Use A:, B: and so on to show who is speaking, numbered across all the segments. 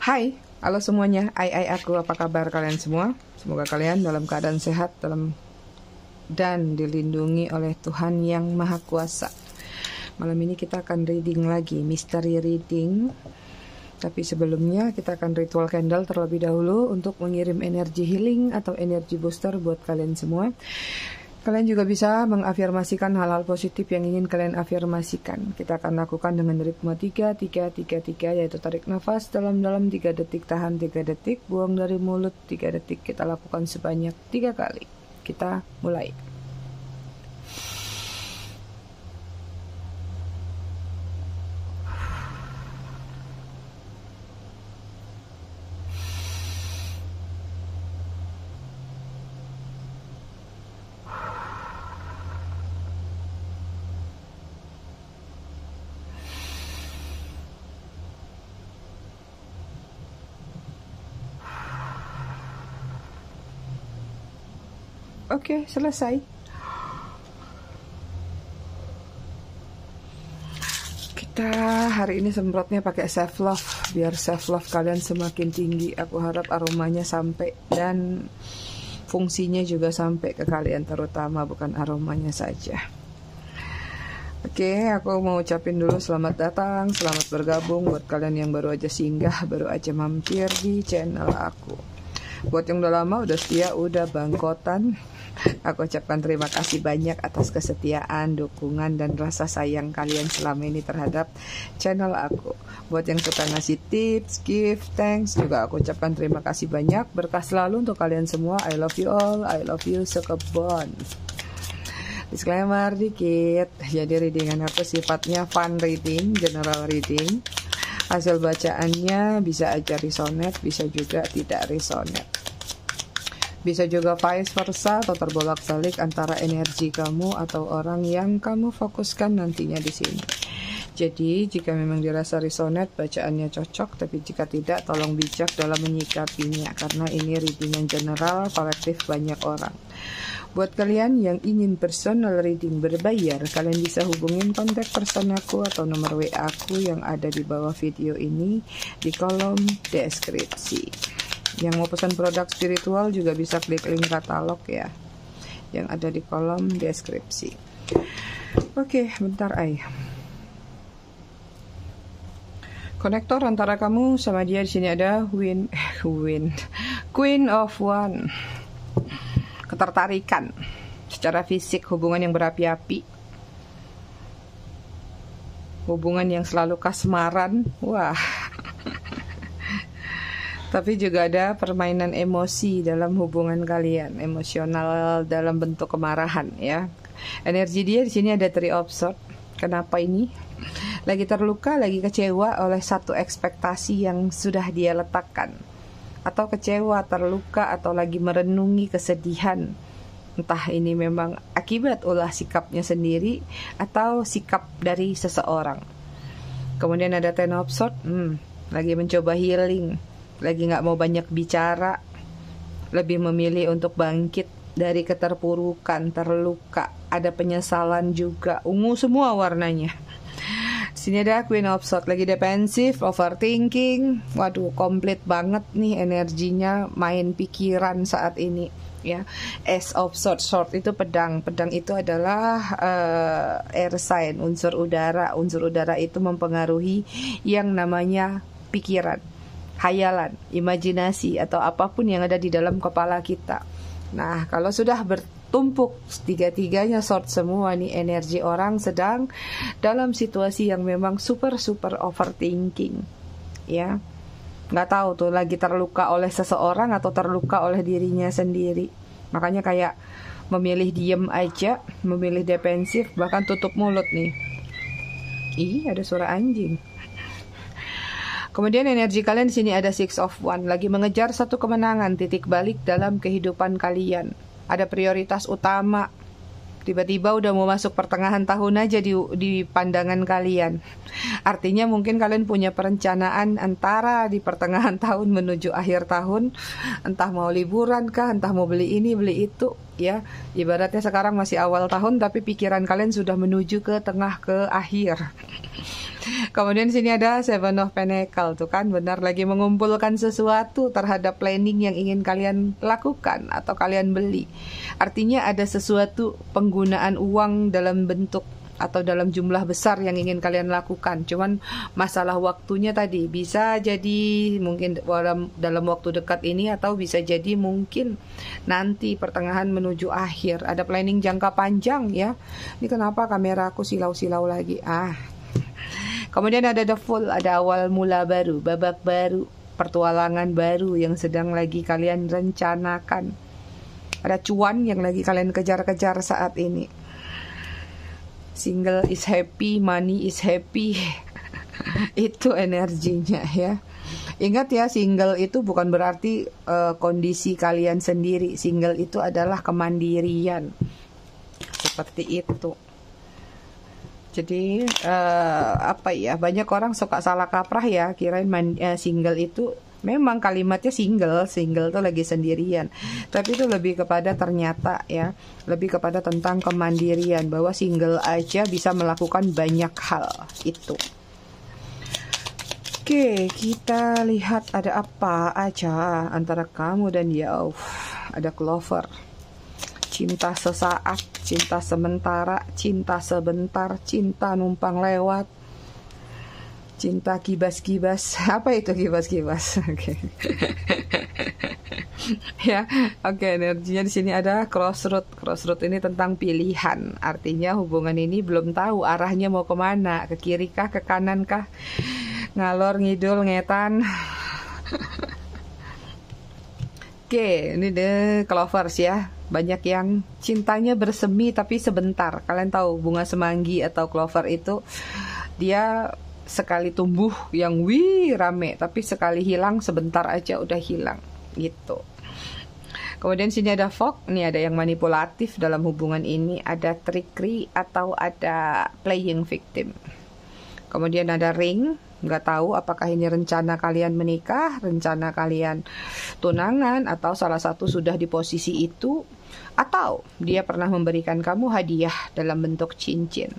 A: Hai, halo semuanya. Aku, apa kabar kalian semua? Semoga kalian dalam keadaan sehat dan dilindungi oleh Tuhan yang Maha Kuasa. Malam ini kita akan reading lagi, mystery reading. Tapi sebelumnya kita akan ritual candle terlebih dahulu untuk mengirim energi healing atau energi booster buat kalian semua. Kalian juga bisa mengafirmasikan hal-hal positif yang ingin kalian afirmasikan. Kita akan lakukan dengan ritme 3-3-3-3, yaitu tarik nafas dalam-dalam 3 detik, tahan 3 detik, buang dari mulut 3 detik. Kita lakukan sebanyak 3 kali. Kita mulai. Oke, selesai. Kita hari ini semprotnya pakai self love, biar self love kalian semakin tinggi. Aku harap aromanya sampai dan fungsinya juga sampai ke kalian, terutama bukan aromanya saja. Oke, aku mau ucapin dulu selamat datang, selamat bergabung buat kalian yang baru aja singgah, baru aja mampir di channel aku. Buat yang udah lama, udah setia, udah bangkotan, aku ucapkan terima kasih banyak atas kesetiaan, dukungan, dan rasa sayang kalian selama ini terhadap channel aku. Buat yang suka ngasih tips, gift, thanks, juga aku ucapkan terima kasih banyak. Berkah selalu untuk kalian semua. I love you all, I love you sekebon. Disclaimer dikit, jadi readingan aku sifatnya fun reading, general reading. Hasil bacaannya bisa aja resonate, bisa juga tidak resonate. Bisa juga vice versa atau terbolak-balik antara energi kamu atau orang yang kamu fokuskan nantinya di sini. Jadi, jika memang dirasa resonate, bacaannya cocok, tapi jika tidak, tolong bijak dalam menyikapinya, karena ini readingan general, kolektif banyak orang. Buat kalian yang ingin personal reading berbayar, kalian bisa hubungin kontak person aku atau nomor WA aku yang ada di bawah video ini di kolom deskripsi. Yang mau pesan produk spiritual juga bisa klik link katalog ya, yang ada di kolom deskripsi. Oke, bentar konektor antara kamu sama dia di sini ada Queen of One. Ketertarikan secara fisik, hubungan yang berapi-api, hubungan yang selalu kasmaran, wah. Tapi juga ada permainan emosi dalam hubungan kalian, emosional dalam bentuk kemarahan ya. Energi dia di sini ada 3 of Swords. Kenapa ini? Lagi terluka, lagi kecewa oleh satu ekspektasi yang sudah dia letakkan, atau kecewa, terluka, atau lagi merenungi kesedihan. Entah ini memang akibat ulah sikapnya sendiri atau sikap dari seseorang. Kemudian ada Ten of Swords, lagi mencoba healing, lagi gak mau banyak bicara, lebih memilih untuk bangkit dari keterpurukan, terluka, ada penyesalan juga, ungu semua warnanya. Sini ada Queen of Swords, lagi defensif, overthinking. Waduh, komplit banget nih energinya, main pikiran saat ini ya. Ace of Swords, sword itu pedang. Pedang itu adalah air sign, unsur udara. Unsur udara itu mempengaruhi yang namanya pikiran, hayalan, imajinasi, atau apapun yang ada di dalam kepala kita. Nah, kalau sudah bertumpuk tiga-tiganya sword semua nih, energi orang sedang dalam situasi yang memang super overthinking ya. Nggak tahu tuh lagi terluka oleh seseorang atau terluka oleh dirinya sendiri. Makanya kayak memilih diem aja, memilih defensif, bahkan tutup mulut nih. Ih, ada suara anjing. Kemudian energi kalian di sini ada Six of Wands, lagi mengejar satu kemenangan, titik balik dalam kehidupan kalian. Ada prioritas utama. Tiba-tiba udah mau masuk pertengahan tahun aja di pandangan kalian. Artinya mungkin kalian punya perencanaan antara di pertengahan tahun menuju akhir tahun, entah mau liburan kah, entah mau beli ini, beli itu. ya. Ibaratnya sekarang masih awal tahun tapi pikiran kalian sudah menuju ke tengah, ke akhir. Kemudian sini ada Seven of Pentacles tuh kan, benar lagi mengumpulkan sesuatu terhadap planning yang ingin kalian lakukan atau kalian beli. Artinya ada sesuatu penggunaan uang dalam bentuk atau dalam jumlah besar yang ingin kalian lakukan. Cuman masalah waktunya tadi bisa jadi mungkin dalam waktu dekat ini atau bisa jadi mungkin nanti pertengahan menuju akhir. Ada planning jangka panjang ya. Ini kenapa kamera aku silau-silau lagi? Kemudian ada The Fool, ada awal mula baru, babak baru, pertualangan baru yang sedang lagi kalian rencanakan. Ada cuan yang lagi kalian kejar-kejar saat ini. Single is happy, money is happy. Itu energinya ya. Ingat ya, single itu bukan berarti kondisi kalian sendiri. Single itu adalah kemandirian. Seperti itu. Jadi apa ya, banyak orang suka salah kaprah ya, kirain single itu memang kalimatnya single tuh lagi sendirian. Tapi itu lebih kepada ternyata ya, lebih kepada tentang kemandirian, bahwa single aja bisa melakukan banyak hal itu. Oke, kita lihat ada apa aja antara kamu dan dia. Ada Clover. Cinta sesaat, cinta sementara, cinta sebentar, cinta numpang lewat, cinta kibas-kibas. Apa itu kibas-kibas? Oke. Ya, oke, energinya di sini ada Crossroad. Crossroad ini tentang pilihan. Artinya hubungan ini belum tahu arahnya mau kemana, ke kiri kah, ke kanan kah, ngalor ngidul ngetan. Oke, ini The Clovers ya. Banyak yang cintanya bersemi tapi sebentar. Kalian tahu bunga semanggi atau clover itu dia sekali tumbuh yang rame, tapi sekali hilang sebentar aja udah hilang gitu. Kemudian sini ada Fog, nih ada yang manipulatif dalam hubungan ini, ada trickery atau ada playing victim. Kemudian ada Ring, nggak tahu apakah ini rencana kalian menikah, rencana kalian tunangan, atau salah satu sudah di posisi itu, atau dia pernah memberikan kamu hadiah dalam bentuk cincin.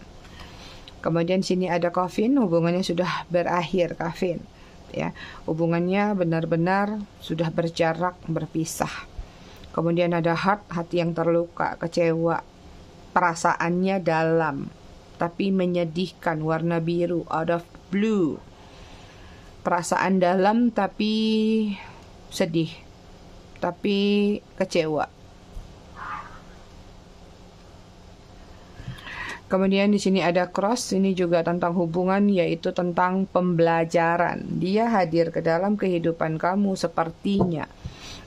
A: Kemudian sini ada Coffin, hubungannya sudah berakhir Coffin. Ya, hubungannya benar-benar sudah berjarak, berpisah. Kemudian ada Heart, hati yang terluka, kecewa, perasaannya dalam, tapi menyedihkan, warna biru, out of blue. Perasaan dalam tapi sedih, tapi kecewa. Kemudian di sini ada Cross, ini juga tentang hubungan, yaitu tentang pembelajaran. Dia hadir ke dalam kehidupan kamu sepertinya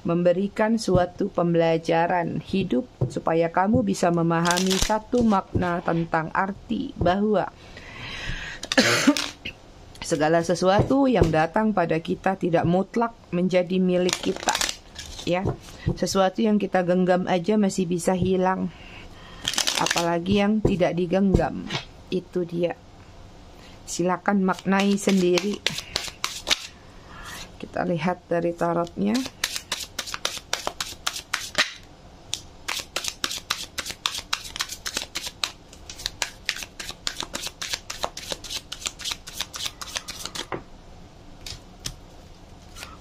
A: memberikan suatu pembelajaran hidup supaya kamu bisa memahami satu makna tentang arti bahwa segala sesuatu yang datang pada kita tidak mutlak menjadi milik kita. Ya, sesuatu yang kita genggam aja masih bisa hilang. Apalagi yang tidak digenggam. Itu dia. Silakan maknai sendiri. Kita lihat dari tarotnya.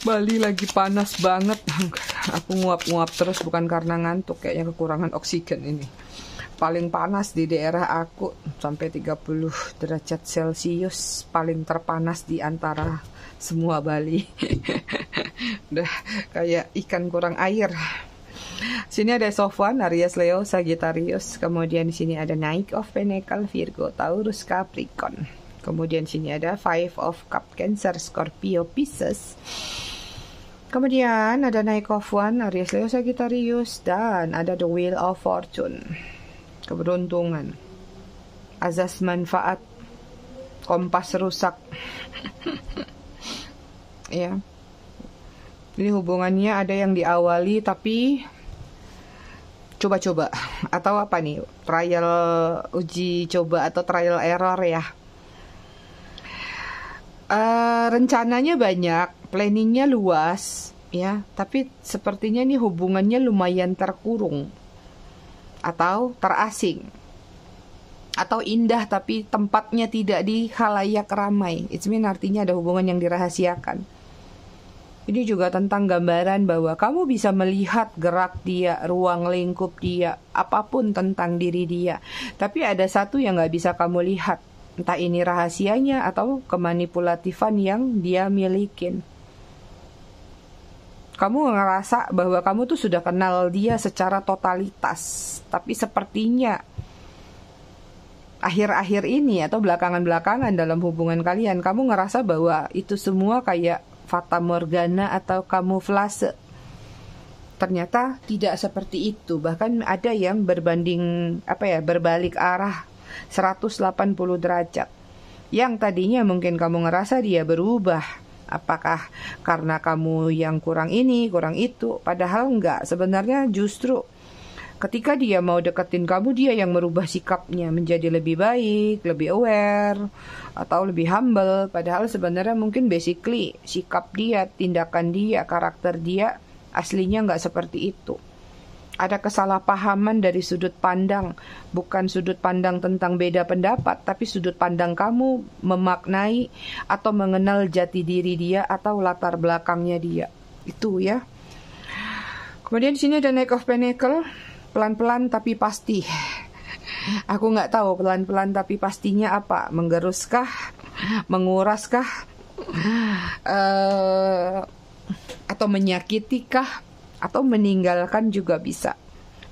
A: Bali lagi panas banget. Aku nguap-nguap terus bukan karena ngantuk, kayaknya kekurangan oksigen ini. Paling panas di daerah aku sampai 30 derajat Celcius, paling terpanas di antara semua Bali. Udah kayak ikan kurang air. Sini ada Sofwan, Aries, Leo, Sagittarius. Kemudian di sini ada Knight of Pentacles, Virgo, Taurus, Capricorn. Kemudian sini ada Five of Cups, Cancer, Scorpio, Pisces. Kemudian ada Knight of Wands, Aries, Leo, Sagittarius, dan ada The Wheel of Fortune. Keberuntungan, azas manfaat, kompas rusak. Ya, ini hubungannya ada yang diawali tapi coba-coba atau apa nih, trial, uji coba atau trial error ya. Rencananya banyak, planningnya luas ya, tapi sepertinya nih hubungannya lumayan terkurung. atau terasing, atau indah tapi tempatnya tidak di khalayak ramai. It means artinya ada hubungan yang dirahasiakan. Ini juga tentang gambaran bahwa kamu bisa melihat gerak dia, ruang lingkup dia, apapun tentang diri dia. Tapi ada satu yang gak bisa kamu lihat. Entah ini rahasianya atau kemanipulatifan yang dia milikin. Kamu ngerasa bahwa kamu tuh sudah kenal dia secara totalitas. Tapi sepertinya akhir-akhir ini atau belakangan-belakangan dalam hubungan kalian, kamu ngerasa bahwa itu semua kayak fata morgana atau kamuflase. Ternyata tidak seperti itu. Bahkan ada yang berbalik arah 180 derajat. Yang tadinya mungkin kamu ngerasa dia berubah. Apakah karena kamu yang kurang ini, kurang itu? Padahal enggak. Sebenarnya justru ketika dia mau deketin kamu, dia yang merubah sikapnya menjadi lebih baik, lebih aware, atau lebih humble. Padahal sebenarnya mungkin basically sikap dia, tindakan dia, karakter dia aslinya nggak seperti itu. Ada kesalahpahaman dari sudut pandang, bukan sudut pandang tentang beda pendapat, tapi sudut pandang kamu memaknai atau mengenal jati diri dia atau latar belakangnya dia. Itu ya. Kemudian di sini ada Knight of Pentacles. Pelan-pelan tapi pasti. Aku nggak tahu pelan-pelan tapi pastinya apa. Menggeruskah? Menguraskah? Atau menyakitikah? Atau meninggalkan juga bisa.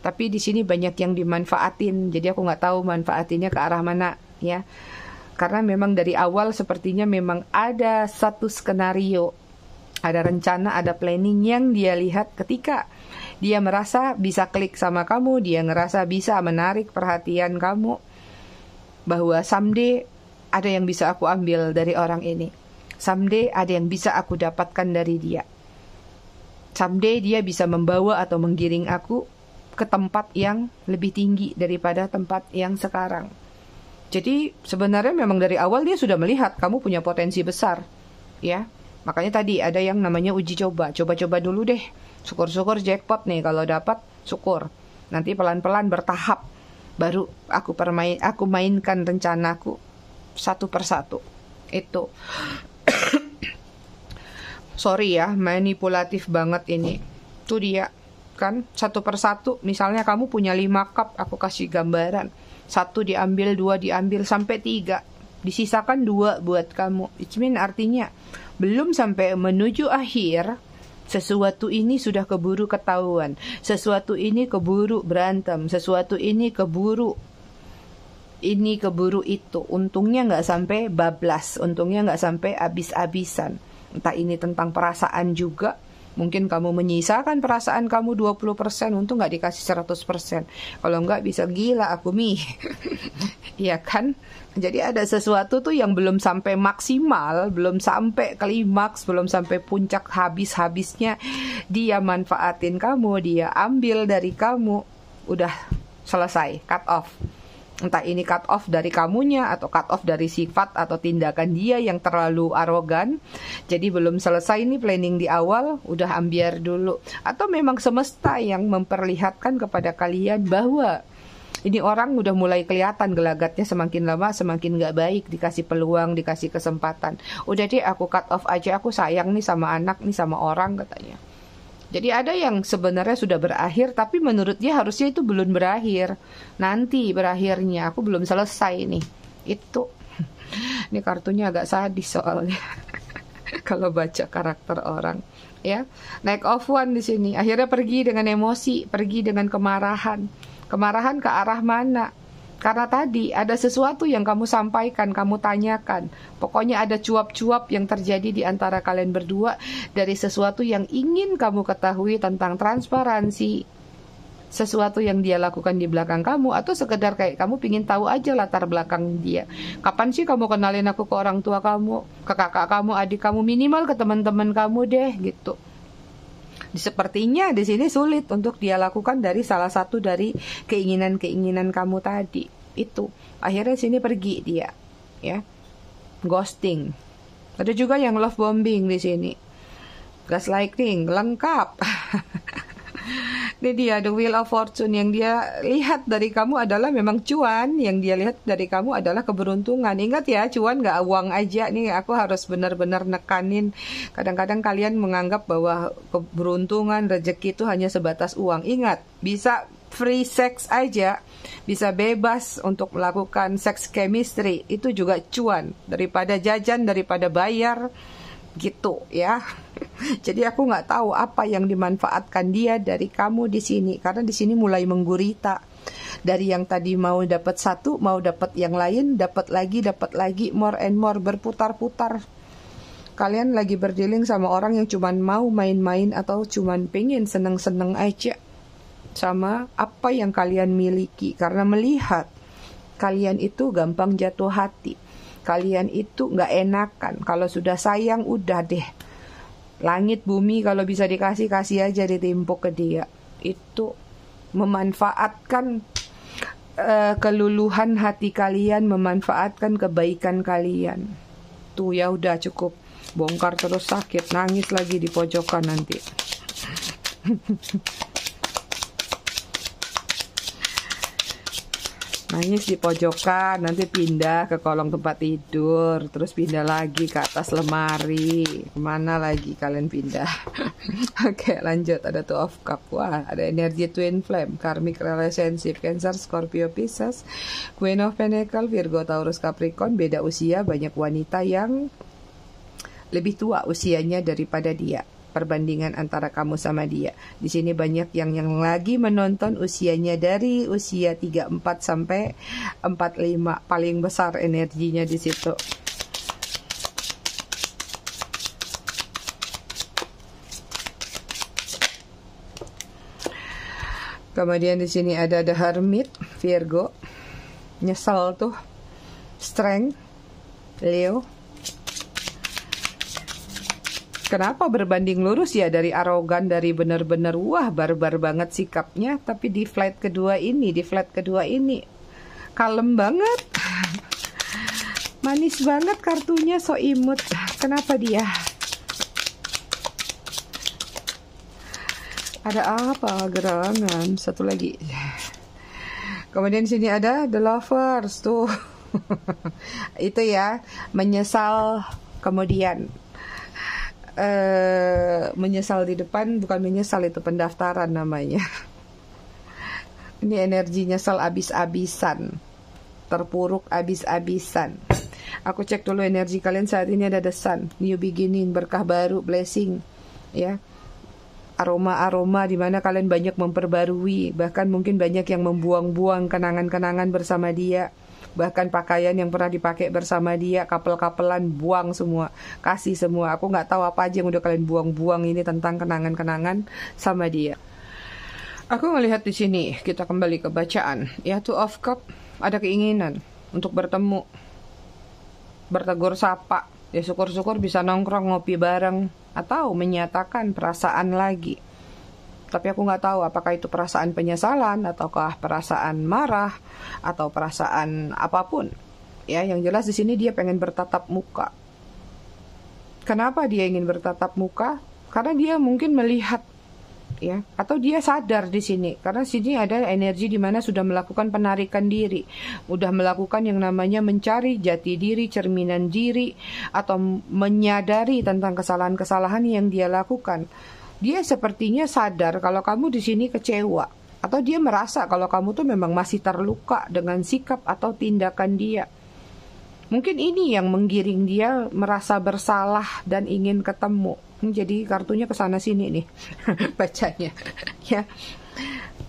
A: Tapi di sini banyak yang dimanfaatin. Jadi aku nggak tahu manfaatinnya ke arah mana ya. Karena memang dari awal sepertinya memang ada satu skenario. Ada rencana, ada planning yang dia lihat ketika dia merasa bisa klik sama kamu, dia ngerasa bisa menarik perhatian kamu, bahwa someday ada yang bisa aku ambil dari orang ini. Someday ada yang bisa aku dapatkan dari dia. Someday dia bisa membawa atau menggiring aku ke tempat yang lebih tinggi daripada tempat yang sekarang. Jadi sebenarnya memang dari awal dia sudah melihat kamu punya potensi besar, ya. Makanya tadi ada yang namanya uji coba. Coba-coba dulu deh. Syukur-syukur jackpot nih kalau dapat, syukur. Nanti pelan-pelan bertahap baru aku mainkan rencanaku satu persatu. Itu. Sorry ya, manipulatif banget ini. Itu dia. Kan satu persatu, misalnya kamu punya 5 cup, aku kasih gambaran. 1 diambil, 2 diambil, sampai 3. Disisakan 2 buat kamu. It means artinya belum sampai menuju akhir, sesuatu ini sudah keburu ketahuan. Sesuatu ini keburu berantem. Sesuatu ini keburu itu. Untungnya nggak sampai bablas. Untungnya nggak sampai habis-habisan. Entah ini tentang perasaan juga. Mungkin kamu menyisakan perasaan kamu 20%. Untung nggak dikasih 100%. Kalau nggak bisa gila aku Mi. Iya kan? Jadi ada sesuatu tuh yang belum sampai maksimal, belum sampai klimaks, belum sampai puncak habis-habisnya. Dia manfaatin kamu, dia ambil dari kamu. Udah selesai, cut off. Entah ini cut off dari kamunya atau cut off dari sifat atau tindakan dia yang terlalu arogan. Jadi belum selesai nih planning di awal, udah ambiar dulu. Atau memang semesta yang memperlihatkan kepada kalian bahwa ini orang udah mulai kelihatan gelagatnya, semakin lama semakin gak baik, dikasih peluang, dikasih kesempatan. Udah deh aku cut off aja, aku sayang nih sama anak, nih sama orang katanya. Jadi ada yang sebenarnya sudah berakhir, tapi menurut dia harusnya itu belum berakhir. Nanti berakhirnya, aku belum selesai nih. Itu. Ini kartunya agak sadis soalnya. Kalau baca karakter orang. Ya, Knight of Wands di sini. Akhirnya pergi dengan emosi, pergi dengan kemarahan. Kemarahan ke arah mana? Karena tadi ada sesuatu yang kamu sampaikan, kamu tanyakan. Pokoknya ada cuap-cuap yang terjadi di antara kalian berdua dari sesuatu yang ingin kamu ketahui tentang transparansi. Sesuatu yang dia lakukan di belakang kamu, atau sekedar kayak kamu pingin tahu aja latar belakang dia. Kapan sih kamu kenalin aku ke orang tua kamu, ke kakak kamu, adik kamu, minimal ke teman-teman kamu deh gitu. Sepertinya di sini sulit untuk dia lakukan dari salah satu dari keinginan-keinginan kamu tadi. Itu akhirnya sini pergi dia, ya. Ghosting. Ada juga yang love bombing di sini. Gaslighting, lengkap. Ini dia the wheel of fortune. Yang dia lihat dari kamu adalah memang cuan. Yang dia lihat dari kamu adalah keberuntungan. Ingat ya, cuan gak uang aja. Nih aku harus benar-benar nekanin. Kadang-kadang kalian menganggap bahwa keberuntungan, rezeki itu hanya sebatas uang. Ingat, bisa free sex aja, bisa bebas untuk melakukan sex chemistry, itu juga cuan. Daripada jajan, daripada bayar, gitu ya. Jadi aku nggak tahu apa yang dimanfaatkan dia dari kamu di sini, karena di sini mulai menggurita. Dari yang tadi mau dapat satu, mau dapat yang lain, dapat lagi, more and more, berputar-putar. Kalian lagi berdealing sama orang yang cuman mau main-main atau cuman pengen seneng-seneng aja sama apa yang kalian miliki, karena melihat kalian itu gampang jatuh hati. Kalian itu nggak enakan. Kalau sudah sayang, udah deh. Langit bumi kalau bisa dikasih, kasih aja ditimpuk ke dia. Itu memanfaatkan keluluhan hati kalian, memanfaatkan kebaikan kalian. Tuh ya udah cukup. Bongkar terus sakit, nangis lagi di pojokan nanti. Nangis di pojokan, nanti pindah ke kolong tempat tidur, terus pindah lagi ke atas lemari. Kemana lagi kalian pindah? Oke, lanjut. Ada Two of Cup. Wah, ada energi Twin Flame, Karmic Relationship, Cancer, Scorpio, Pisces, Queen of Pentacle, Virgo, Taurus, Capricorn. Beda usia, banyak wanita yang lebih tua usianya daripada dia. Perbandingan antara kamu sama dia. Di sini banyak yang lagi menonton usianya dari usia 34 sampai 45. Paling besar energinya di situ. Kemudian di sini ada The Hermit, Virgo. Nyesel tuh. Strength, Leo. Kenapa berbanding lurus ya, dari arogan, dari benar-benar wah barbar banget sikapnya, tapi di flight kedua ini kalem banget. Manis banget kartunya, so imut. Kenapa dia? Ada apa gerangan? Satu lagi. Kemudian sini ada The Lovers tuh. Itu ya, menyesal kemudian. Menyesal di depan, bukan menyesal, itu pendaftaran namanya. Ini energi nyesal abis-abisan, terpuruk abis-abisan. Aku cek dulu energi kalian saat ini. Ada The Sun, new beginning, berkah baru, blessing ya. Aroma-aroma di mana kalian banyak memperbarui, bahkan mungkin banyak yang membuang-buang kenangan-kenangan bersama dia. Bahkan pakaian yang pernah dipakai bersama dia, kapel-kapelan, buang semua, kasih semua. Aku nggak tahu apa aja yang udah kalian buang-buang ini tentang kenangan-kenangan sama dia. Aku ngelihat di sini, kita kembali ke bacaan. Ya, Two of Cup, ada keinginan untuk bertemu, bertegur sapa. Ya syukur-syukur bisa nongkrong, ngopi bareng, atau menyatakan perasaan lagi. Tapi aku nggak tahu apakah itu perasaan penyesalan, ataukah perasaan marah, atau perasaan apapun. Ya, yang jelas di sini dia pengen bertatap muka. Kenapa dia ingin bertatap muka? Karena dia mungkin melihat, ya, atau dia sadar di sini. Karena sini ada energi di mana sudah melakukan penarikan diri, udah melakukan yang namanya mencari jati diri, cerminan diri, atau menyadari tentang kesalahan-kesalahan yang dia lakukan. Dia sepertinya sadar kalau kamu di sini kecewa, atau dia merasa kalau kamu tuh memang masih terluka dengan sikap atau tindakan dia. Mungkin ini yang menggiring dia merasa bersalah dan ingin ketemu. Jadi kartunya kesana sini nih bacanya. Ya,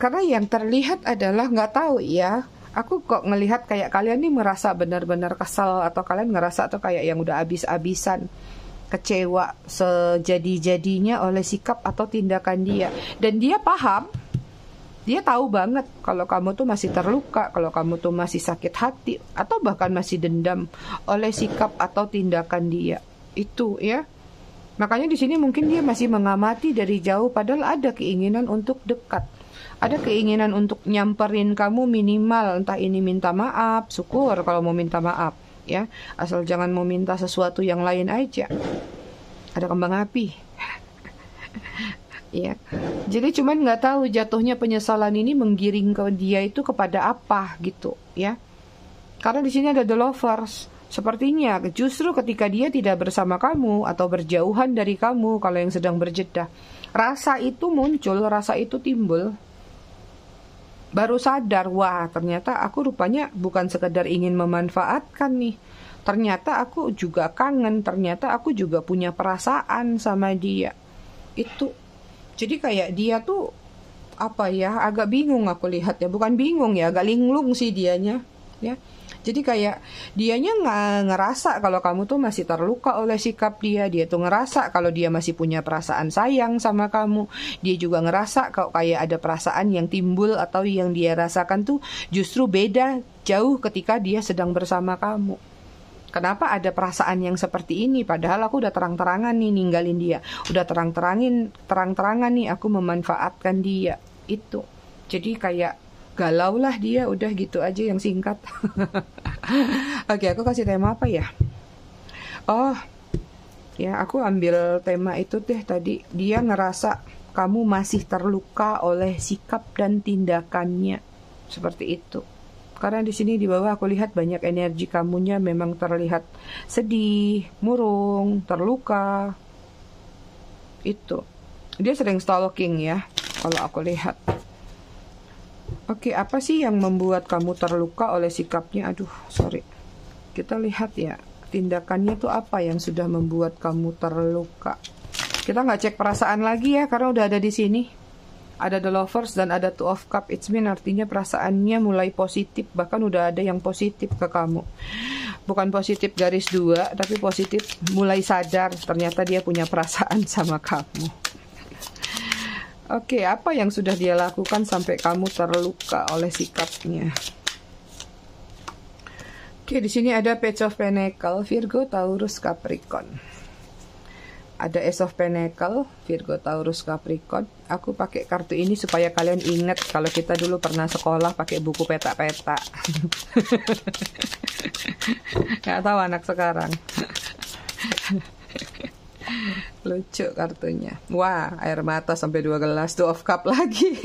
A: karena yang terlihat adalah nggak tahu ya. Aku kok ngelihat kayak kalian nih merasa benar-benar kesal, atau kalian ngerasa tuh kayak yang udah abis-abisan, kecewa sejadi-jadinya oleh sikap atau tindakan dia. Dan dia paham, dia tahu banget kalau kamu tuh masih terluka, kalau kamu tuh masih sakit hati, atau bahkan masih dendam oleh sikap atau tindakan dia. Itu ya. Makanya di sini mungkin dia masih mengamati dari jauh, padahal ada keinginan untuk dekat. Ada keinginan untuk nyamperin kamu minimal, entah ini minta maaf, syukur kalau mau minta maaf. Ya, asal jangan mau minta sesuatu yang lain aja. Ada kembang api. Ya, jadi cuman nggak tahu jatuhnya penyesalan ini menggiring ke dia itu kepada apa gitu, ya. Karena di sini ada the lovers. Sepertinya justru ketika dia tidak bersama kamu atau berjauhan dari kamu, kalau yang sedang berjeda, rasa itu muncul, rasa itu timbul. Baru sadar, wah ternyata aku rupanya bukan sekedar ingin memanfaatkan nih. Ternyata aku juga kangen, ternyata aku juga punya perasaan sama dia. Itu. Jadi kayak dia tuh apa ya, agak bingung aku lihat ya, bukan bingung ya, agak linglung sih dianya, ya. Jadi kayak dianya nggak ngerasa kalau kamu tuh masih terluka oleh sikap dia. Dia tuh ngerasa kalau dia masih punya perasaan sayang sama kamu. Dia juga ngerasa kalau kayak ada perasaan yang timbul atau yang dia rasakan tuh justru beda jauh ketika dia sedang bersama kamu. Kenapa ada perasaan yang seperti ini? Padahal aku udah terang-terangan nih ninggalin dia. Udah terang-terangan nih aku memanfaatkan dia. Itu. Jadi kayak galau lah dia, udah gitu aja yang singkat. Oke, aku kasih tema apa ya? Oh, ya aku ambil tema itu deh tadi. Dia ngerasa kamu masih terluka oleh sikap dan tindakannya. Seperti itu. Karena di sini di bawah aku lihat banyak energi kamunya memang terlihat sedih, murung, terluka. Itu. Dia sering stalking ya, kalau aku lihat. Oke, apa sih yang membuat kamu terluka oleh sikapnya? Aduh, sorry. Kita lihat ya, tindakannya tuh apa yang sudah membuat kamu terluka. Kita nggak cek perasaan lagi ya, karena udah ada di sini. Ada the lovers dan ada two of cup. It's mean artinya perasaannya mulai positif. Bahkan udah ada yang positif ke kamu. Bukan positif garis 2, tapi positif mulai sadar. Ternyata dia punya perasaan sama kamu. Oke, apa yang sudah dia lakukan sampai kamu terluka oleh sikapnya? Oke, di sini ada Page of Pentacles, Virgo, Taurus, Capricorn. Ada Ace of Pentacles, Virgo, Taurus, Capricorn. Aku pakai kartu ini supaya kalian ingat kalau kita dulu pernah sekolah pakai buku peta-peta. Nggak tahu anak sekarang. Lucu kartunya. Wah, air mata sampai 2 gelas. Two of Cup lagi.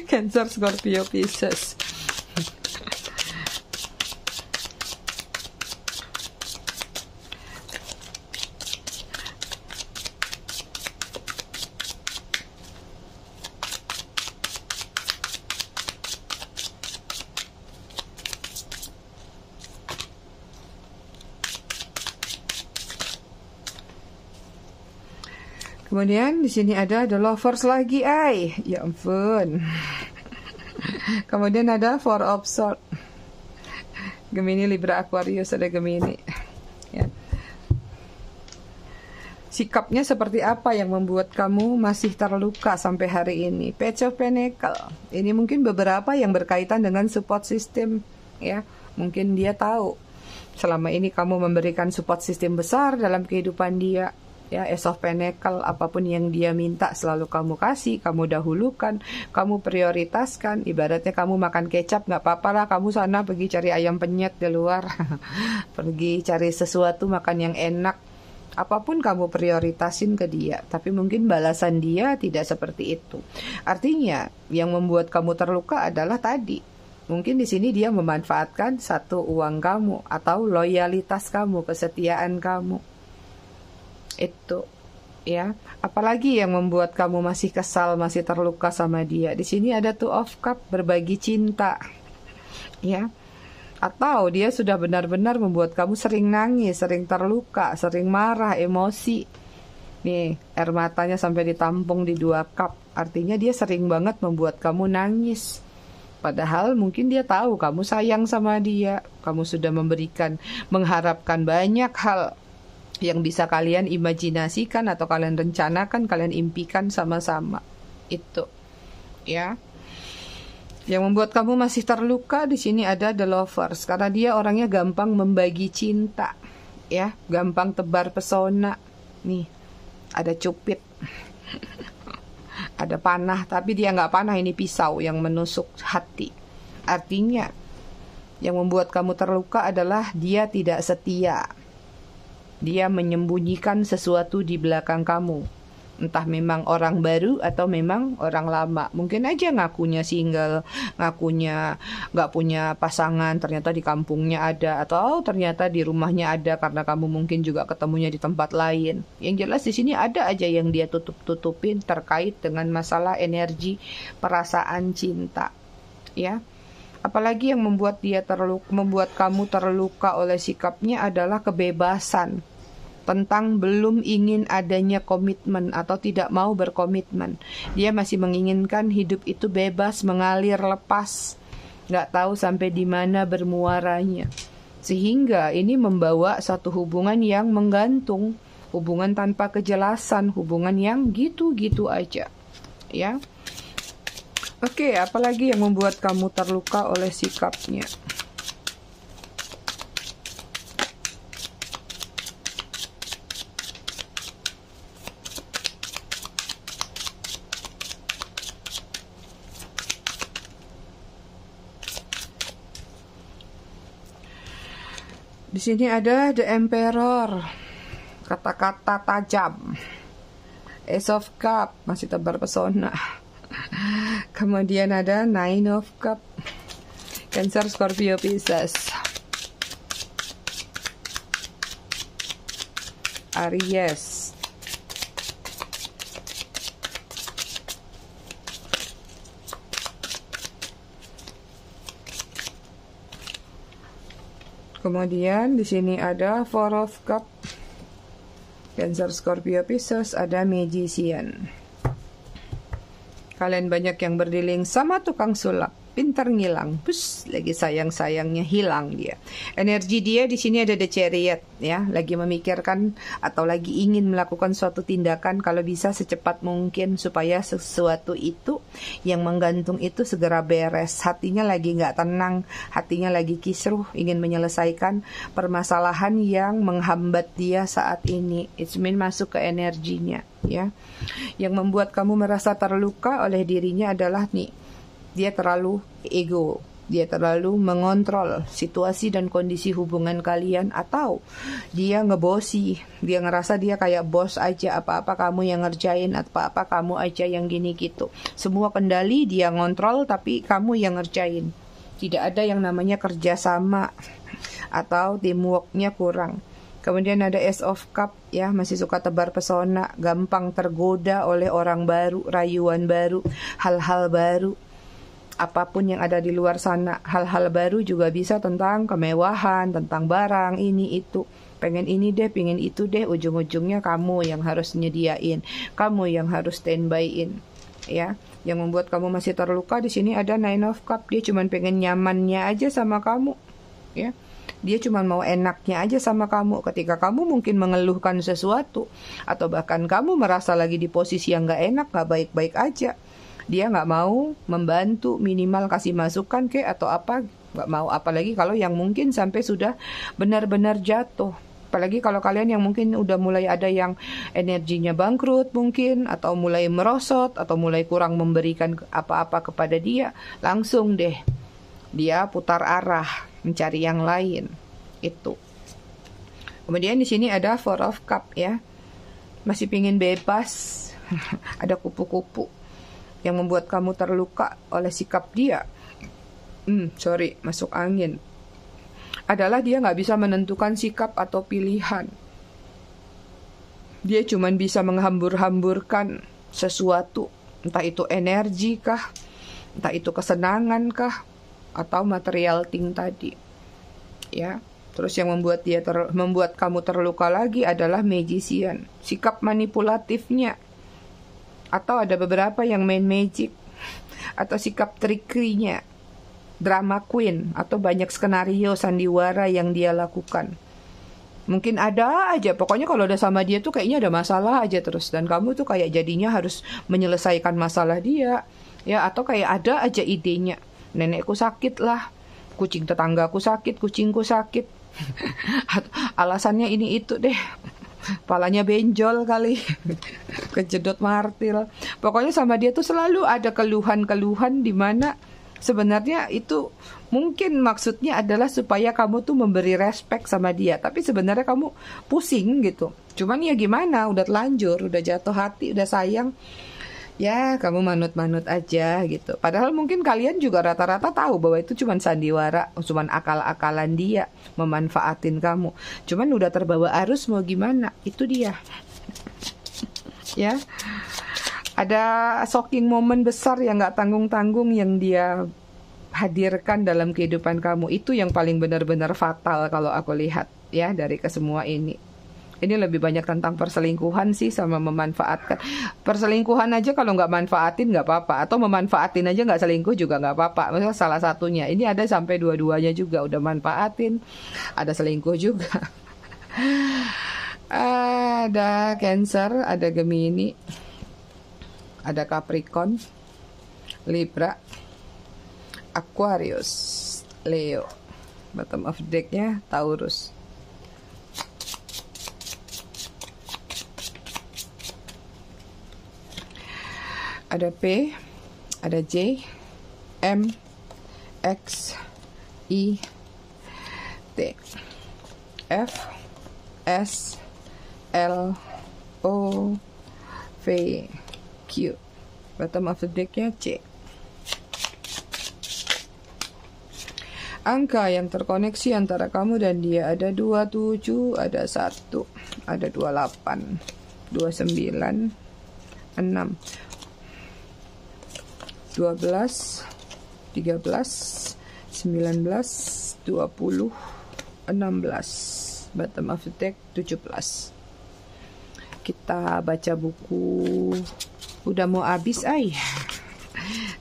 A: Cancer, Scorpio, Pisces. Kemudian di sini ada the lovers lagi, ya ampun. Kemudian ada Four of Swords, Gemini, Libra, Aquarius, ada Gemini. Ya. Sikapnya seperti apa yang membuat kamu masih terluka sampai hari ini? Page of Pentacles. Ini mungkin beberapa yang berkaitan dengan support system, ya. Mungkin dia tahu selama ini kamu memberikan support system besar dalam kehidupan dia. Ya, Ace of Pentacles, apapun yang dia minta selalu kamu kasih, kamu dahulukan, kamu prioritaskan. Ibaratnya kamu makan kecap, nggak apa-apa lah, kamu sana pergi cari ayam penyet di luar. Pergi cari sesuatu makan yang enak. Apapun kamu prioritasin ke dia, tapi mungkin balasan dia tidak seperti itu. Artinya, yang membuat kamu terluka adalah tadi. Mungkin di sini dia memanfaatkan satu uang kamu atau loyalitas kamu, kesetiaan kamu. Itu, ya. Apalagi yang membuat kamu masih kesal, masih terluka sama dia. Di sini ada Two of Cup, berbagi cinta, ya. Atau dia sudah benar-benar membuat kamu sering nangis, sering terluka, sering marah, emosi. Nih, air matanya sampai ditampung di 2 cup. Artinya dia sering banget membuat kamu nangis. Padahal mungkin dia tahu kamu sayang sama dia. Kamu sudah mengharapkan banyak hal yang bisa kalian imajinasikan atau kalian rencanakan, kalian impikan sama-sama. Itu, ya. Yang membuat kamu masih terluka di sini ada the lovers, karena dia orangnya gampang membagi cinta, ya, gampang tebar pesona. Nih, ada cupit, ada panah, tapi dia nggak panah, ini pisau yang menusuk hati. Artinya, yang membuat kamu terluka adalah dia tidak setia. Dia menyembunyikan sesuatu di belakang kamu. Entah memang orang baru atau memang orang lama. Mungkin aja ngakunya single, ngakunya nggak punya pasangan, ternyata di kampungnya ada, atau ternyata di rumahnya ada karena kamu mungkin juga ketemunya di tempat lain. Yang jelas di sini ada aja yang dia tutup-tutupin terkait dengan masalah energi perasaan cinta, ya. Apalagi yang membuat kamu terluka oleh sikapnya adalah kebebasan. Tentang belum ingin adanya komitmen atau tidak mau berkomitmen. Dia masih menginginkan hidup itu bebas, mengalir lepas, nggak tahu sampai di mana bermuaranya. Sehingga ini membawa satu hubungan yang menggantung, hubungan tanpa kejelasan, hubungan yang gitu-gitu aja, ya. Oke, apalagi yang membuat kamu terluka oleh sikapnya? Di sini ada The Emperor, kata-kata tajam. Ace of Cup, masih tebar pesona. Kemudian ada Nine of Cup, Cancer, Scorpio, Pisces, Aries. Kemudian di sini ada Four of Cup, Cancer, Scorpio, Pisces, ada Magician. Kalian banyak yang berdealing sama tukang sulap, pintar ngilang, bus lagi sayang-sayangnya hilang dia. Energi dia di sini ada The Chariot, ya, lagi memikirkan atau lagi ingin melakukan suatu tindakan kalau bisa secepat mungkin supaya sesuatu itu yang menggantung itu segera beres. Hatinya lagi nggak tenang, hatinya lagi kisruh, ingin menyelesaikan permasalahan yang menghambat dia saat ini. It's mean masuk ke energinya, ya. Yang membuat kamu merasa terluka oleh dirinya adalah nih, dia terlalu ego, dia terlalu mengontrol situasi dan kondisi hubungan kalian, atau dia ngebosi, dia ngerasa dia kayak bos aja, apa-apa kamu yang ngerjain, apa-apa kamu aja yang gini gitu. Semua kendali dia ngontrol tapi kamu yang ngerjain. Tidak ada yang namanya kerjasama atau teamworknya kurang. Kemudian ada Ace of Cup, ya, masih suka tebar pesona, gampang tergoda oleh orang baru, rayuan baru, hal-hal baru. Apapun yang ada di luar sana, hal-hal baru juga bisa tentang kemewahan, tentang barang, ini itu. Pengen ini deh, pengen itu deh, ujung-ujungnya kamu yang harus nyediain, kamu yang harus standby-in, ya. Yang membuat kamu masih terluka di sini ada Nine of Cup, dia cuma pengen nyamannya aja sama kamu, ya. Dia cuma mau enaknya aja sama kamu. Ketika kamu mungkin mengeluhkan sesuatu, atau bahkan kamu merasa lagi di posisi yang gak enak, gak baik-baik aja, dia nggak mau membantu, minimal kasih masukan atau apa, nggak mau. Apalagi kalau yang mungkin sampai sudah benar-benar jatuh. Apalagi kalau kalian yang mungkin udah mulai ada yang energinya bangkrut mungkin, atau mulai merosot, atau mulai kurang memberikan apa-apa kepada dia, langsung deh dia putar arah mencari yang lain itu. Kemudian di sini ada Four of Cup, ya, masih pingin bebas. Ada kupu-kupu yang membuat kamu terluka oleh sikap dia. Masuk angin. Adalah dia nggak bisa menentukan sikap atau pilihan. Dia cuma bisa menghambur-hamburkan sesuatu. Entah itu energi kah, entah itu kesenangan kah, atau material thing tadi, ya. Terus yang membuat kamu terluka lagi adalah Magician. Sikap manipulatifnya. Atau ada beberapa yang main magic, atau sikap trickery-nya, drama queen, atau banyak skenario sandiwara yang dia lakukan. Mungkin ada aja, pokoknya kalau udah sama dia tuh kayaknya ada masalah aja terus, dan kamu tuh kayak jadinya harus menyelesaikan masalah dia, ya. Atau kayak ada aja idenya, nenekku sakit lah, kucing tetanggaku sakit, kucingku sakit. Alasannya ini itu deh, palanya benjol kali, kejedot martil. Pokoknya sama dia tuh selalu ada keluhan-keluhan di mana sebenarnya itu mungkin maksudnya adalah supaya kamu tuh memberi respect sama dia, tapi sebenarnya kamu pusing gitu. Cuman ya gimana, udah telanjur, udah jatuh hati, udah sayang, ya kamu manut-manut aja gitu. Padahal mungkin kalian juga rata-rata tahu bahwa itu cuman sandiwara, cuman akal-akalan dia memanfaatin kamu. Cuman udah terbawa arus, mau gimana, itu dia. Ya, ada shocking momen besar yang gak tanggung-tanggung yang dia hadirkan dalam kehidupan kamu. Itu yang paling benar-benar fatal kalau aku lihat ya dari kesemua ini. Ini lebih banyak tentang perselingkuhan sih sama memanfaatkan. Perselingkuhan aja kalau nggak manfaatin nggak apa-apa, atau memanfaatin aja nggak selingkuh juga nggak apa-apa. Maksudnya salah satunya. Ini ada sampai dua-duanya juga, udah manfaatin, ada selingkuh juga. Ada Cancer, ada Gemini, ada Capricorn, Libra, Aquarius, Leo. Bottom of deck-nya Taurus. Ada P, ada J, M, X, I, T, F, S, L, O, V, Q. Bottom of the deck-nya C. Angka yang terkoneksi antara kamu dan dia ada 27, ada 1, ada 28, 29, 6, 12, 13, 19, 20, 16. Bottom of the deck 17. Kita baca buku, udah mau habis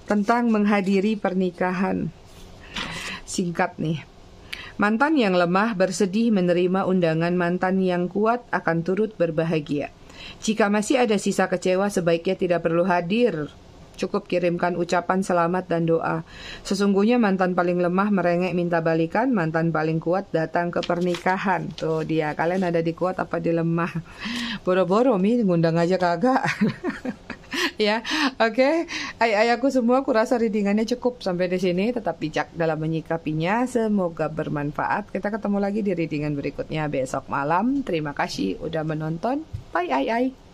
A: tentang menghadiri pernikahan. Singkat nih. Mantan yang lemah bersedih menerima undangan mantan yang kuat akan turut berbahagia. Jika masih ada sisa kecewa, sebaiknya tidak perlu hadir. Cukup kirimkan ucapan selamat dan doa. Sesungguhnya mantan paling lemah merengek minta balikan, mantan paling kuat datang ke pernikahan. Tuh dia, kalian ada di kuat apa di lemah? Boro-boro Mi ngundang aja kagak. Ya, oke. Ayahku semua, aku rasa readingannya cukup sampai di sini. Tetap bijak dalam menyikapinya. Semoga bermanfaat. Kita ketemu lagi di readingan berikutnya besok malam. Terima kasih udah menonton. Bye.